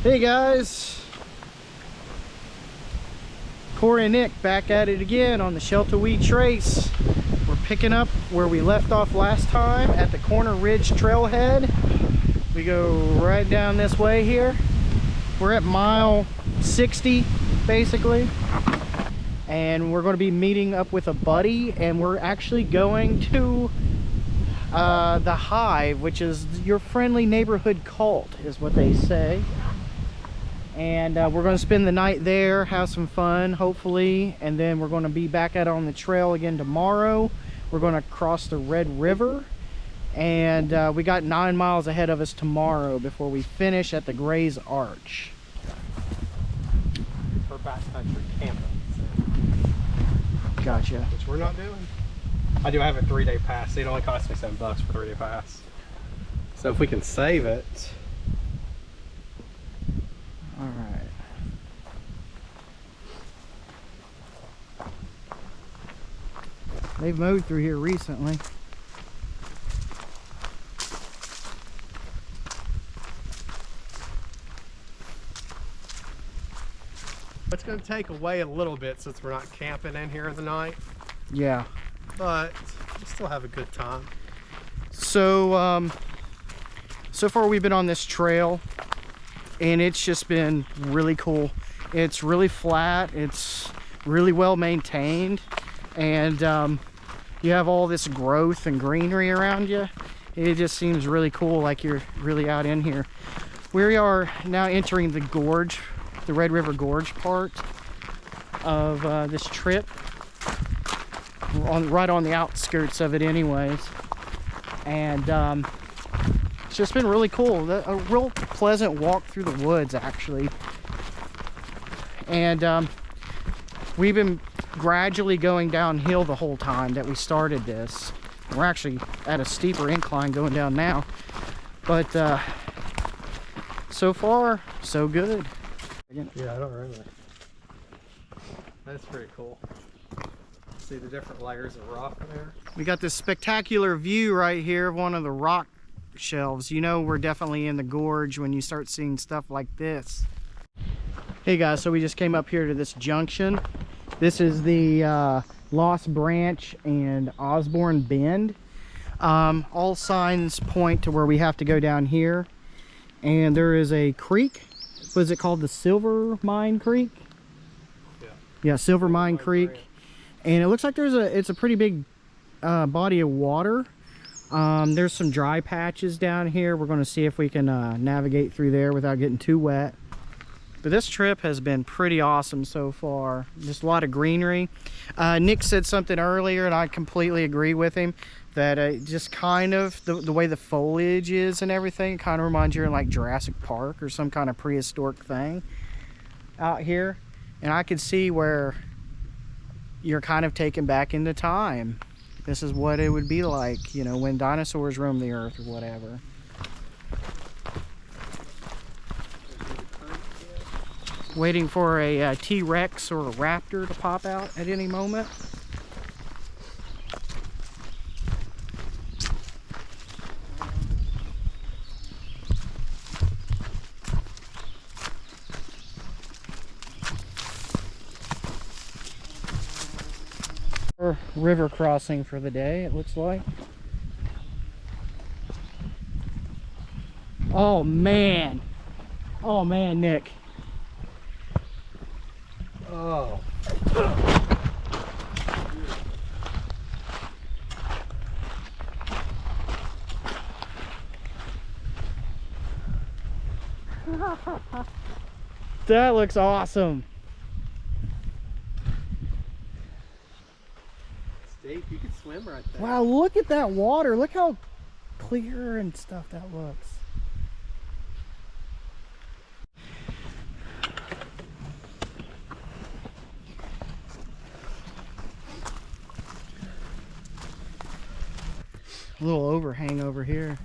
Hey guys, Corey and Nick back at it again on the Sheltowee Trace. We're picking up where we left off last time at the Corner Ridge Trailhead. We go right down this way here. We're at mile 60 basically, and we're going to be meeting up with a buddy, and we're actually going to the Hive, which is your friendly neighborhood cult is what they say. And we're going to spend the night there, have some fun hopefully, and then we're going to be back out on the trail again tomorrow. We're going to cross the Red River, and we got 9 miles ahead of us tomorrow before we finish at the Gray's Arch. For backcountry camping. Gotcha. Which we're not doing. I do have a 3-day pass. It only cost me $7 for a 3-day pass. So if we can save it. All right. They've mowed through here recently. It's going to take away a little bit since we're not camping in here in the night. Yeah. But we'll still have a good time. So, so far we've been on this trail, and it's just been really cool. It's really flat, it's really well maintained, and you have all this growth and greenery around you. It just seems really cool, like you're really out in here. We are now entering the gorge, the Red River Gorge part of this trip. We're right on the outskirts of it anyways, and it's just been really cool. A real pleasant walk through the woods actually, and we've been gradually going downhill the whole time that we started this. We're actually at a steeper incline going down now, but so far so good. Yeah, I don't really. That's pretty cool. See the different layers of rock there. We got this spectacular view right here of one of the rock shelves. You know we're definitely in the gorge when you start seeing stuff like this. Hey guys, so we just came up here to this junction. This is the Lost Branch and Osborne Bend. All signs point to where we have to go down here, and there is a creek. What is it called? The Silver Mine Creek? Yeah, Silver Mine Creek. And it looks like it's a pretty big body of water. There's some dry patches down here. We're going to see if we can navigate through there without getting too wet. But this trip has been pretty awesome so far. Just a lot of greenery. Nick said something earlier, and I completely agree with him, that just kind of the way the foliage is and everything kind of reminds you of like Jurassic Park or some kind of prehistoric thing out here. And I could see where you're kind of taken back into time. This is what it would be like, you know, when dinosaurs roamed the earth or whatever. Waiting for a T-Rex or a raptor to pop out at any moment. River crossing for the day, it looks like. Oh man, Nick. Oh. That looks awesome. Deep, you could swim right there. Wow, look at that water. Look how clear and stuff that looks. A little overhang over here.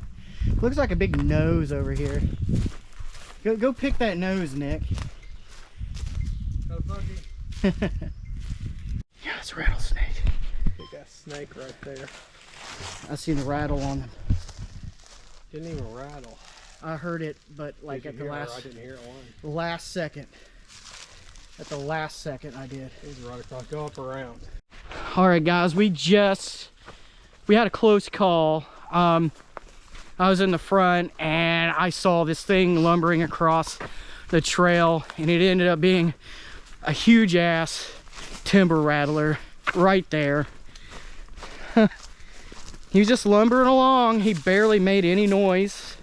Looks like a big nose over here. Go pick that nose, Nick. Got a buggy. Yeah, it's a rattlesnake. Big ass snake right there. I see the rattle on them. Didn't even rattle. I heard it, but like Did at you the hear her? last I didn't hear it once. last second. At the last second I did. He's right across. Go up around. All right, guys, we had a close call. I was in the front and I saw this thing lumbering across the trail, and it ended up being a huge ass timber rattler right there. He was just lumbering along. He barely made any noise.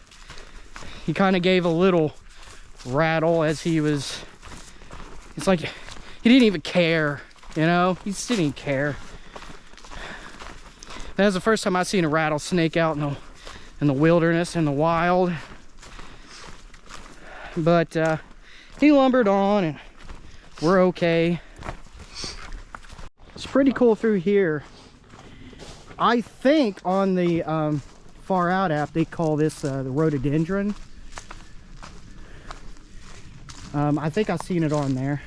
He kind of gave a little rattle as he was, it's like he didn't even care, you know? He just didn't even care. That was the first time I seen a rattlesnake out in the wilderness, in the wild. But he lumbered on and we're okay. It's pretty cool through here. I think on the Far Out app they call this the rhododendron. I think I've seen it on there,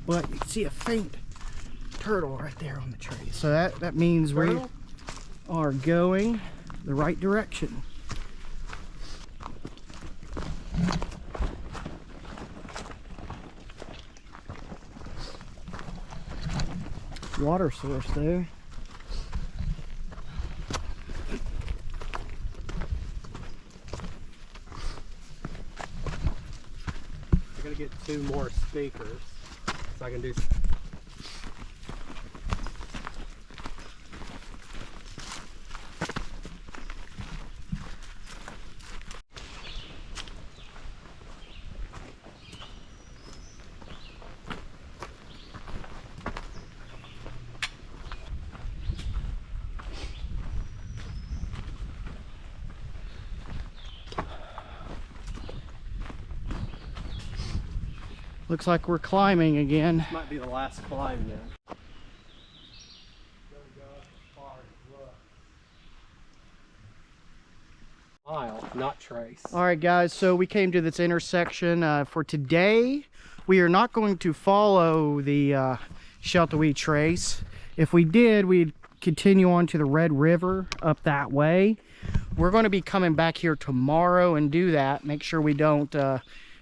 but you can see a faint turtle right there on the tree. So that means we are going the right direction. Water source there. I gotta get 2 more speakers so I can do. Looks like we're climbing again. This might be the last climb then. Mile, not trace. All right, guys, so we came to this intersection. For today, we are not going to follow the Sheltowee Trace. If we did, we'd continue on to the Red River up that way. We're going to be coming back here tomorrow and do that. Make sure we don't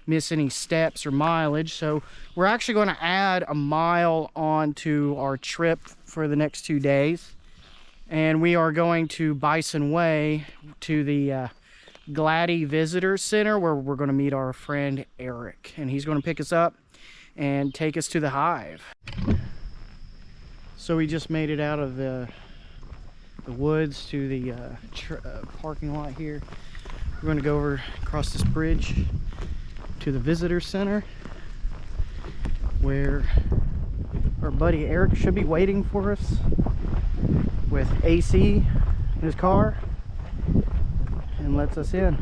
miss any steps or mileage. So we're actually going to add a mile onto our trip for the next 2 days. And we are going to Bison Way to the Gladdy Visitor Center, where we're going to meet our friend Eric, and he's going to pick us up and take us to the Hive. So we just made it out of the woods to the parking lot here. We're going to go over across this bridge to the visitor center, where our buddy Eric should be waiting for us with AC in his car and lets us in.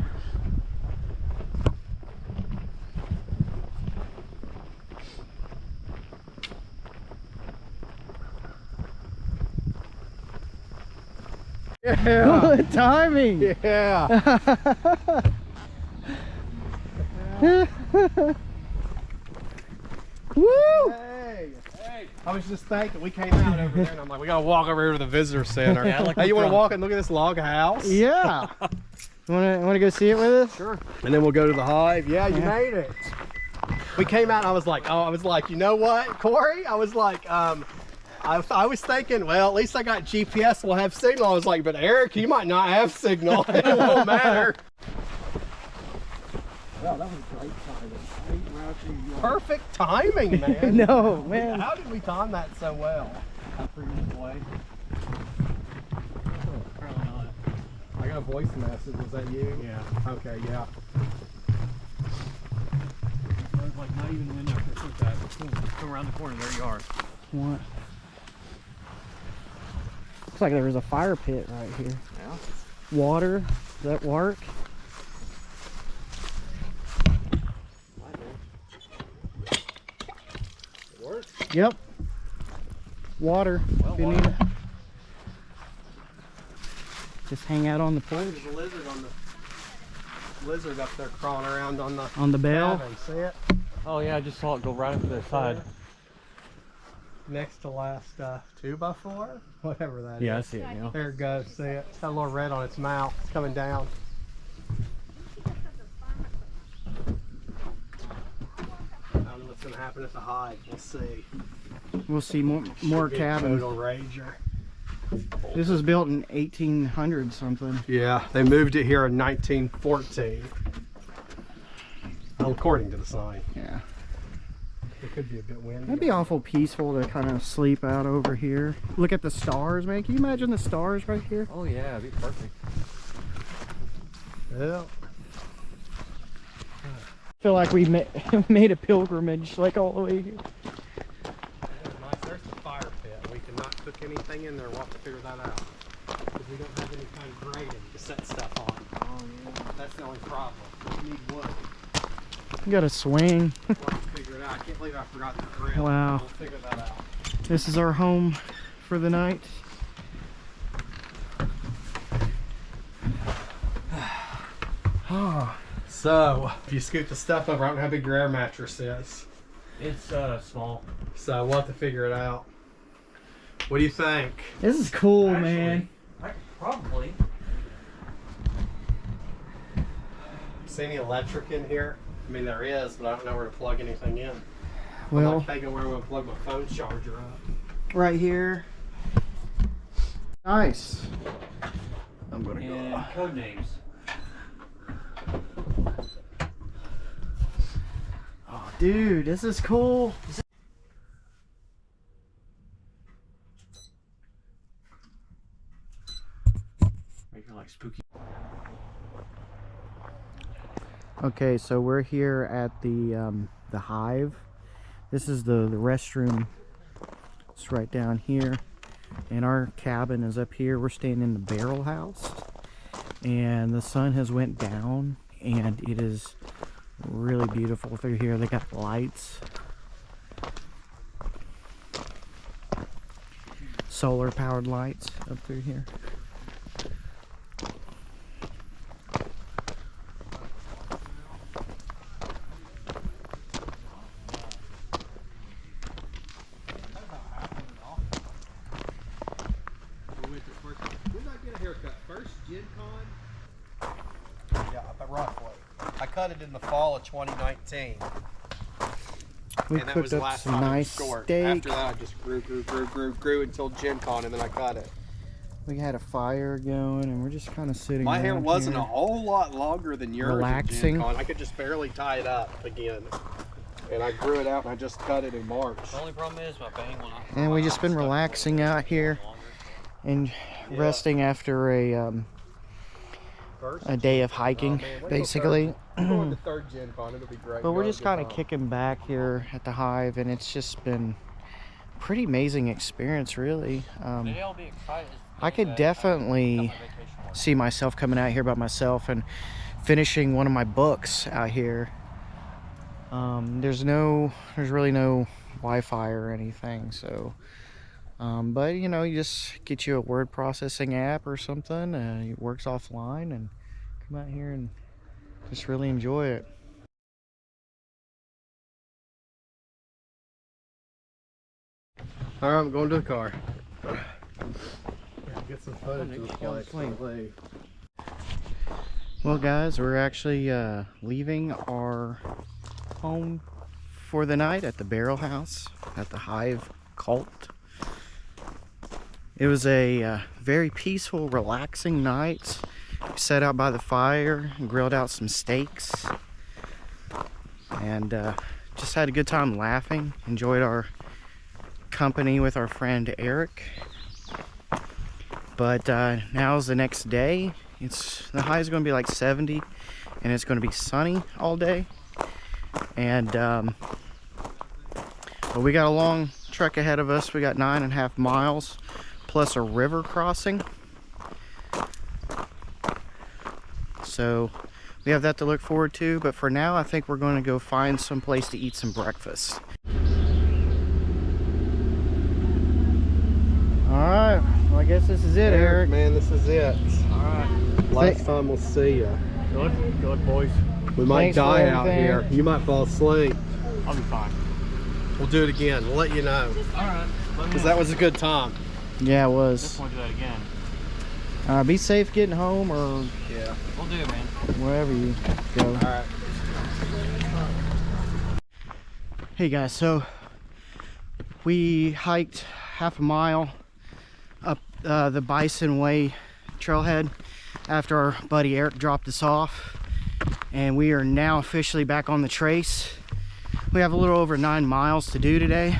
Yeah. Good timing. Yeah. Woo! Hey. I was just thinking, we came out over there and I'm like, we gotta walk over here to the visitor center. Hey, you wanna walk and look at this log house? Yeah. You wanna go see it with us? Sure. And then we'll go to the Hive. Yeah, you made it. We came out and I was like, you know what, Corey? I was like, I was thinking, well, at least I got GPS, we'll have signal. I was like, but Eric, you might not have signal. It won't matter. Well, that was great timing. Perfect timing, man. No, man. How did we time that so well? Away. Oh, apparently not. I got a voice message. Was that you? Yeah. Okay, yeah. I was like, not even in there. Look at that. Boom. Come around the corner, there you are. What? Looks like there was a fire pit right here. Yeah. Water. Does that work? It works. Yep. Water. Well, if you need it. Just hang out on the porch. There's a lizard on the lizard up there crawling around on the bell. cabin. See it? Oh yeah, I just saw it go right up to the side. Next to last 2x4, whatever that is. Yeah, I see it now. There it goes. See it? It's got a little red on its mouth. It's coming down. what's gonna happen at the Hive. We'll see. We'll see more cabins. Total rager. This was built in 1800 something. Yeah, they moved it here in 1914. Well, according to the sign. Yeah. It could be a bit windy. That'd be awful peaceful to kind of sleep out over here. Look at the stars, man. Can you imagine the stars right here? Oh yeah, it'd be perfect. Yeah. I feel like we made a pilgrimage like all the way here. Nice. There's the fire pit. We cannot cook anything in there. We'll have to figure that out. Because we don't have any kind of grating to set stuff on. Oh yeah. That's the only problem. We need wood. You got a swing. We'll have to figure it out. I can't believe I forgot the grill. Wow. We'll figure that out. This is our home for the night. Oh. So, if you scoot the stuff over, I don't know how big your air mattress is. It's small. So we'll have to figure it out. What do you think? This is cool, Actually, man. I could probably. See any electric in here? I mean, there is, but I don't know where to plug anything in. Well, I'm thinking where I'm going to plug my phone charger up. right here. Nice. I'm gonna go. And code names. Oh, dude, this is cool. Make it like spooky. Okay, so we're here at the Hive. This is the restroom. It's right down here, and our cabin is up here. We're staying in the barrel house, and the sun has went down, and it is really beautiful through here. They got lights, solar powered lights up through here. When did I get a haircut? First Gen Con? Yeah, but roughly. I cut it in the fall of 2019. We and that cooked was the up last some time it was nice scored. steak. After that, I just grew until Gen Con, and then I cut it. We had a fire going, and we're just kind of sitting. My hair around wasn't here. a whole lot longer than yours. Relaxing. At Gen Con. I could just barely tie it up again. And I grew it out, and I just cut it in March. The only problem is my bang will not. And we just been relaxing out here and resting after a day of hiking, basically. We're going to third Gen Con. It'll be great. But we're just kind of kicking back here at the Hive, and it's just been a pretty amazing experience, really. Maybe I'll be excited. I could definitely see myself coming out here by myself and finishing one of my books out here. There's really no Wi-Fi or anything, so but you know, you just get you a word processing app or something, it works offline, and come out here and just really enjoy it. All right, I'm going to the car. Get some footage of the place. Well, guys, we're actually leaving our home for the night at the Barrel House at the Hive Cult. It was a very peaceful, relaxing night. We sat out by the fire and grilled out some steaks, and just had a good time laughing. Enjoyed our company with our friend Eric. But now's the next day. The high is going to be like 70, and it's going to be sunny all day. And but we got a long trek ahead of us. We got 9.5 miles plus a river crossing. So we have that to look forward to. But for now, I think we're going to go find some place to eat some breakfast. All right. Well, I guess this is it, Eric. Man, this is it. Alright. Last time we'll see you. Good boys. We might Thanks for die out everything. here. You might fall asleep. I'll be fine. We'll do it again. We'll let you know. Alright. Because that was a good time. Yeah, it Just was. want to do that again. Be safe getting home, or Yeah. We'll do it, man. wherever you go. All right. Hey guys, so we hiked half a mile up the Bison Way trailhead after our buddy Eric dropped us off, and we are now officially back on the trace. We have a little over 9 miles to do today.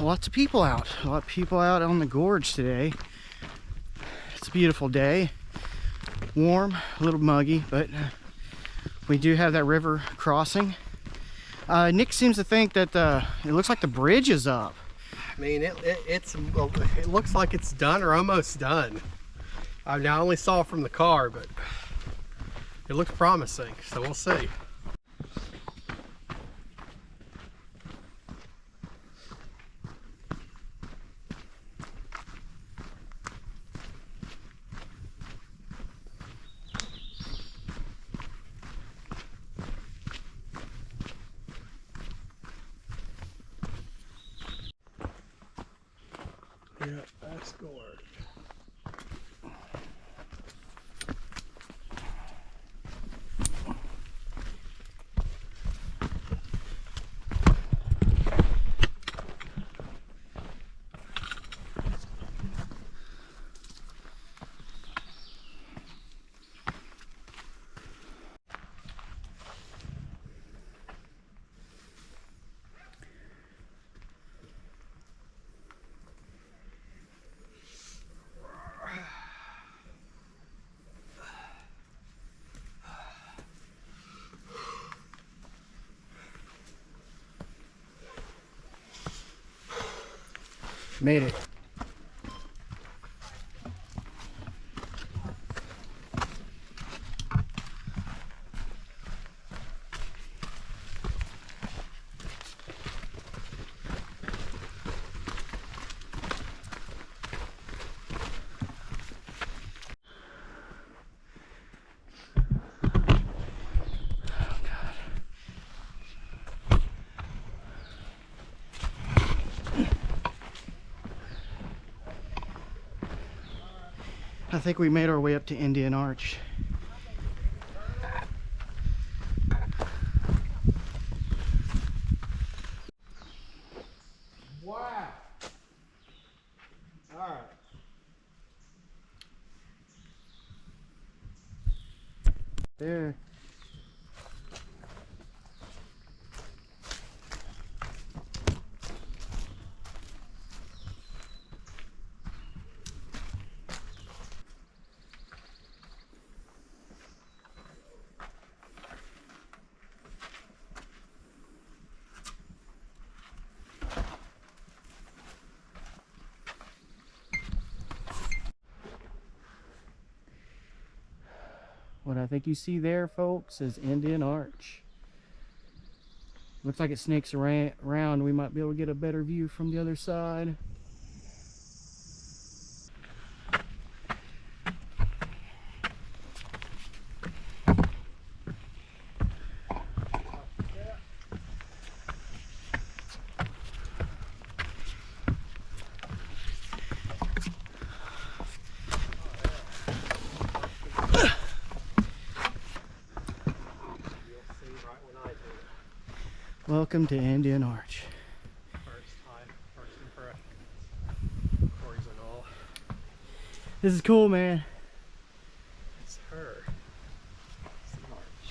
Lots of people out. A lot of people out on the gorge today. It's a beautiful day. Warm, a little muggy, but we do have that river crossing. Nick seems to think that it looks like the bridge is up. I mean, it looks like it's done or almost done. I only saw it from the car, but it looks promising, so we'll see. Yeah, that's gorge. Made it. I think we made our way up to Indian Arch. Wow. All right. There. What I think you see there, folks, is Indian Arch. Looks like it snakes around. We might be able to get a better view from the other side. Welcome to Indian Arch. First time, first impression. Corey's and all. This is cool, man. It's her. It's the arch.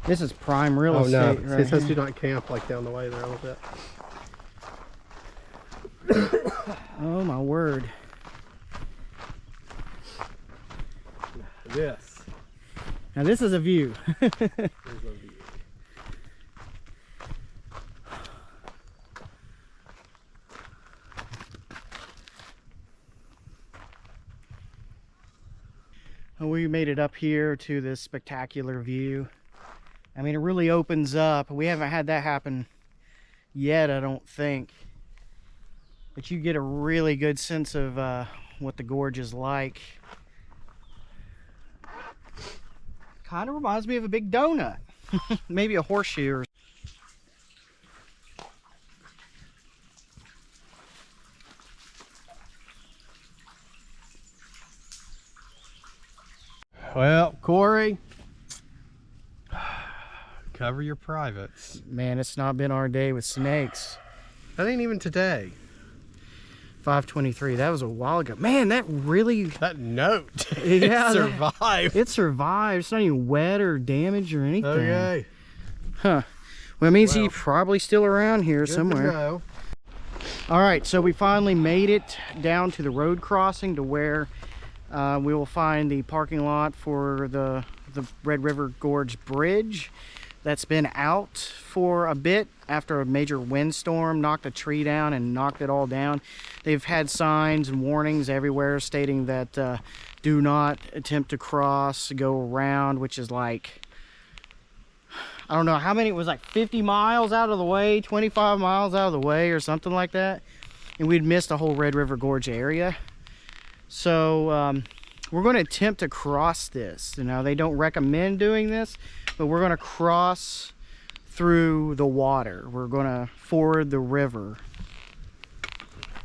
This is prime real Oh estate. no, Right it says here. do not camp like down the way there a little bit. Oh my word. This Now this is a view. is a view. We made it up here to this spectacular view. I mean, it really opens up. We haven't had that happen yet, I don't think. But you get a really good sense of what the gorge is like. Kind of reminds me of a big donut. Maybe a horseshoe or Well, Corey, cover your privates. Man, it's not been our day with snakes. That ain't even today. 5:23. That was a while ago. Man, that really... That note. Yeah, it survived. It survived. It's not even wet or damaged or anything. Okay. Huh. Well, it means he's probably still around here somewhere. All right, so we finally made it down to the road crossing to where we will find the parking lot for the Red River Gorge Bridge that's been out for a bit after a major windstorm knocked a tree down and knocked it all down. They've had signs and warnings everywhere stating that do not attempt to cross, go around, which is like, I don't know how many, it was like 50 miles out of the way, 25 miles out of the way or something like that. And we'd missed the whole Red River Gorge area. So we're going to attempt to cross this. You know, they don't recommend doing this, but we're going to cross through the water. We're going to ford the river.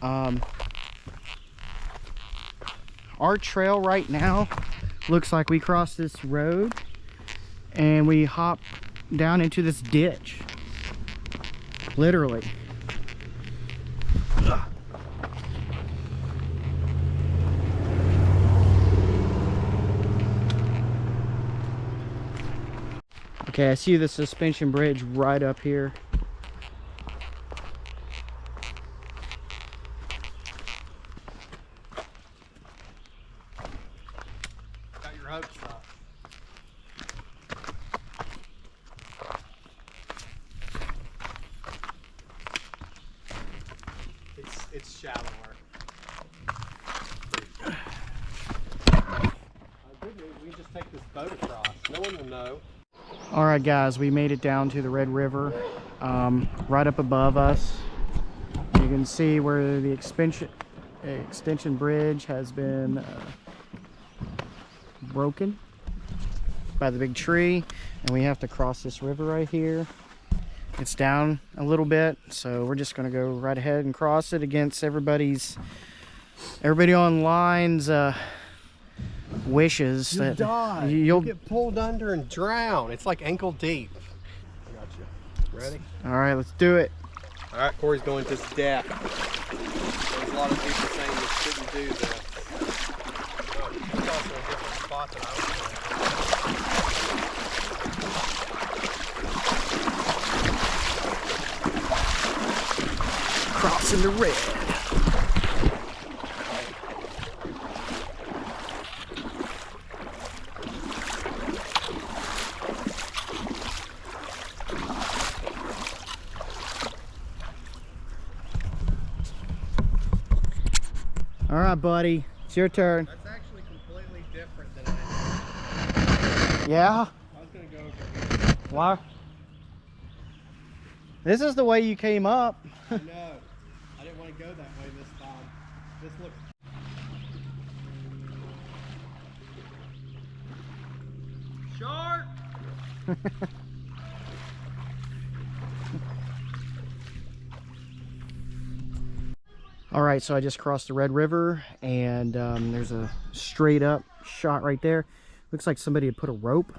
Our trail right now looks like we cross this road and we hop down into this ditch, literally. Okay, I see the suspension bridge right up here. Got your hopes up. It's shallower. Good news, we can just take this boat across. No one will know. All right, guys, we made it down to the Red River, right up above us. You can see where the extension bridge has been broken by the big tree, and we have to cross this river right here. It's down a little bit, so we're just going to go right ahead and cross it against everybody online's wishes. You'll that die. You'll get pulled under and drown. It's like ankle deep. I got you. Ready? All right, let's do it. All right, Corey's going to his death. There's a lot of people saying you shouldn't do this. Oh, he's also in a different spot than I was playing. Crossing the red. All right, buddy, it's your turn. That's actually completely different than I Yeah? was going to go over here. Why? This is the way you came up. I know. I didn't want to go that way this time. This looks... Shark! All right, so I just crossed the Red River, and there's a straight up shot right there. Looks like somebody had put a rope.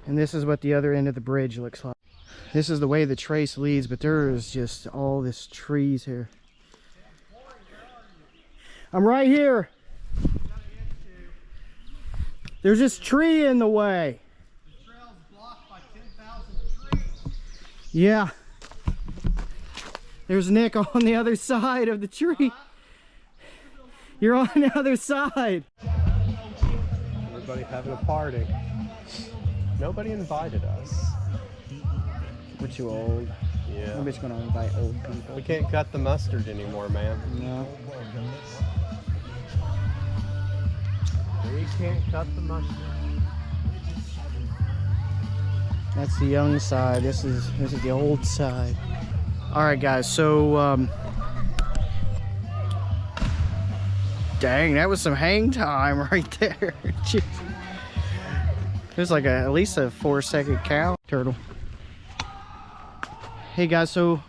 And this is what the other end of the bridge looks like. This is the way the trace leads, but there is just all this trees here. I'm right here. There's this tree in the way. The trail's blocked by 10,000 trees. Yeah. There's Nick on the other side of the tree. You're on the other side. Everybody having a party. Nobody invited us. We're too old. Yeah. Nobody's gonna invite old people. We can't cut the mustard anymore, man. No. We can't cut the mustard. That's the young side. This is the old side. All right, guys. So, dang, that was some hang time right there. Jeez. There's like at least a 4-second count. Turtle. Hey guys, so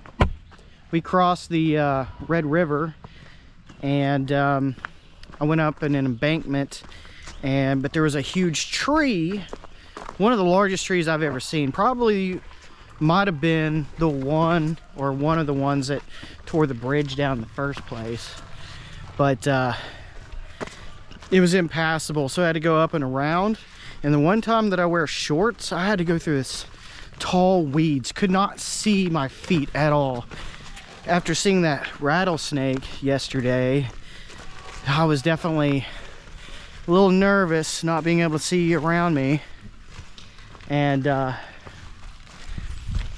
we crossed the Red River, and I went up in an embankment, but there was a huge tree, one of the largest trees I've ever seen. Probably might have been the one or one of the ones that tore the bridge down in the first place, but it was impassable, so I had to go up and around. And the one time that I wear shorts, I had to go through this tall weeds, could not see my feet at all. After seeing that rattlesnake yesterday, I was definitely a little nervous not being able to see around me. And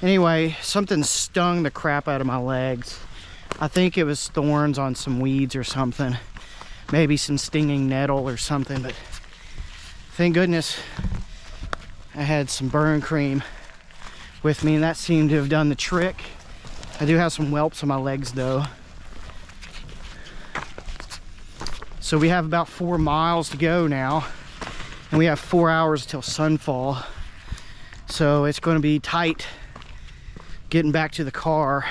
anyway, something stung the crap out of my legs. I think it was thorns on some weeds or something, maybe some stinging nettle or something, but thank goodness I had some burn cream with me, and that seemed to have done the trick. I do have some whelps on my legs though. So we have about 4 miles to go now, and we have 4 hours till sunfall. So it's going to be tight getting back to the car.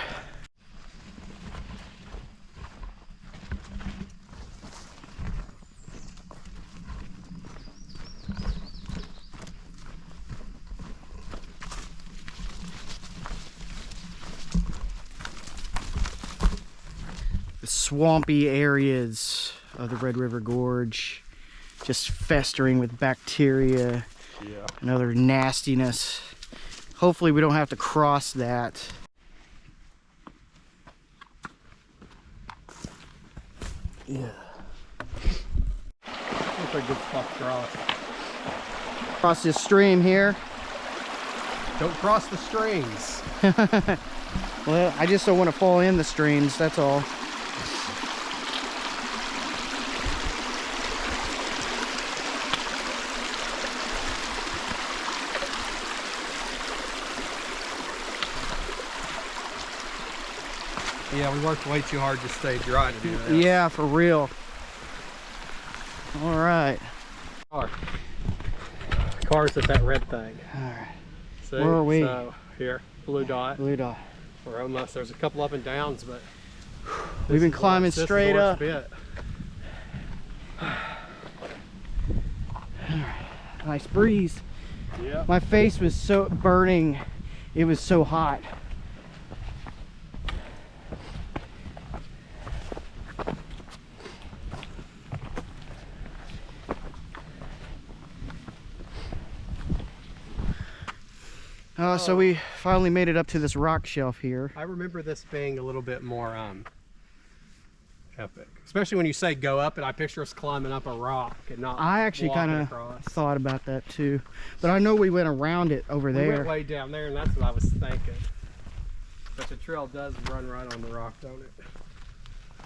The swampy areas of the Red River Gorge, just festering with bacteria and other nastiness. Hopefully we don't have to cross that. Yeah. That's a good spot to cross. Cross this stream here. Don't cross the streams. Well, I just don't want to fall in the streams, that's all. Yeah, we worked way too hard to stay dry to do that. Yeah, for real. All right. Car's at that red thing. All right. See? Where are we? So, here, blue dot. Blue dot. We're almost, there's a couple up and downs, but We've been climbing straight up. Nice breeze. Yeah. My face was so burning. It was so hot. So we finally made it up to this rock shelf here. I remember this being a little bit more epic, especially when you say go up, and I picture us climbing up a rock and not. I actually kind of thought about that too, but I know we went around it over there. We went way down there, and that's what I was thinking. But the trail does run right on the rock, don't it?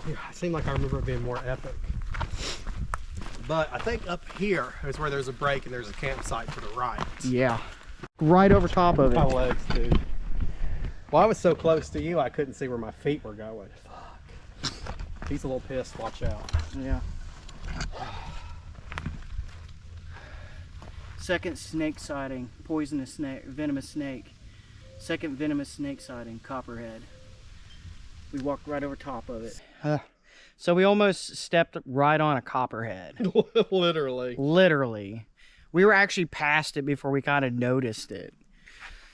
Yeah, it seemed like I remember it being more epic. But I think up here is where there's a break and there's a campsite to the right. Yeah, right over top of it. My legs, dude. Well, I was so close to you, I couldn't see where my feet were going. Fuck. He's a little pissed. Watch out. Yeah. Second snake sighting, poisonous snake, venomous snake. Second venomous snake sighting, Copperhead. We walked right over top of it. So we almost stepped right on a copperhead. Literally. Literally. We were actually past it before we kind of noticed it.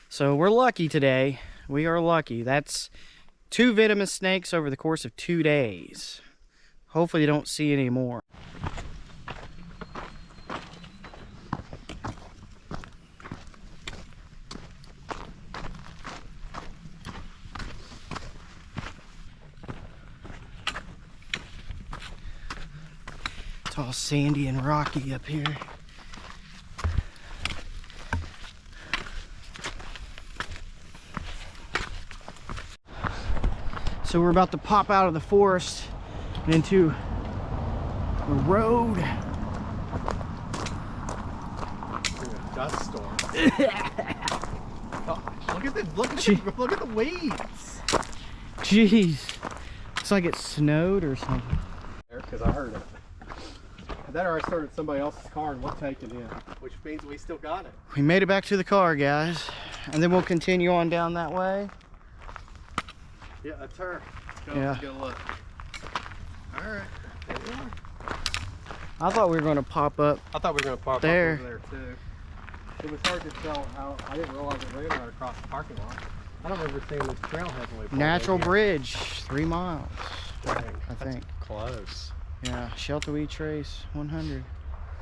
So we're lucky today. We are lucky. That's 2 venomous snakes over the course of 2 days. Hopefully you don't see any more. It's all sandy and rocky up here. So we're about to pop out of the forest and into the road. Dust storm. Gosh, look at the weeds. Jeez, it's like it snowed or something. Because I heard it. That or I started somebody else's car and we're taking it, which means we still got it. We made it back to the car, guys, and then we'll continue on down that way. Yeah, that's her. Yeah. Go look. All right. There we are. I thought we were going to pop up. I thought we were going to pop There. up over there too. It was hard to tell how. I didn't realize it ran right across the parking lot. I don't remember seeing this trail heavily. Natural bridge, 3 miles, I think. Close. Yeah, Sheltowee Trace 100.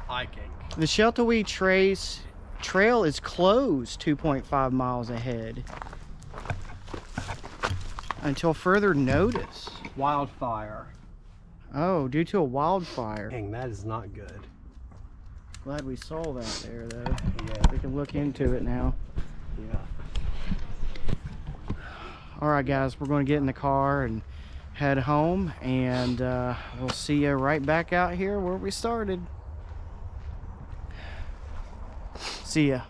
Hiking. The Sheltowee Trace trail is closed 2.5 miles ahead until further notice. Wildfire. Oh, due to a wildfire. Dang, that is not good. Glad we saw that there, though. Yeah. We can look into it now. Yeah. All right, guys, we're going to get in the car and head home, and we'll see you right back out here where we started. See ya.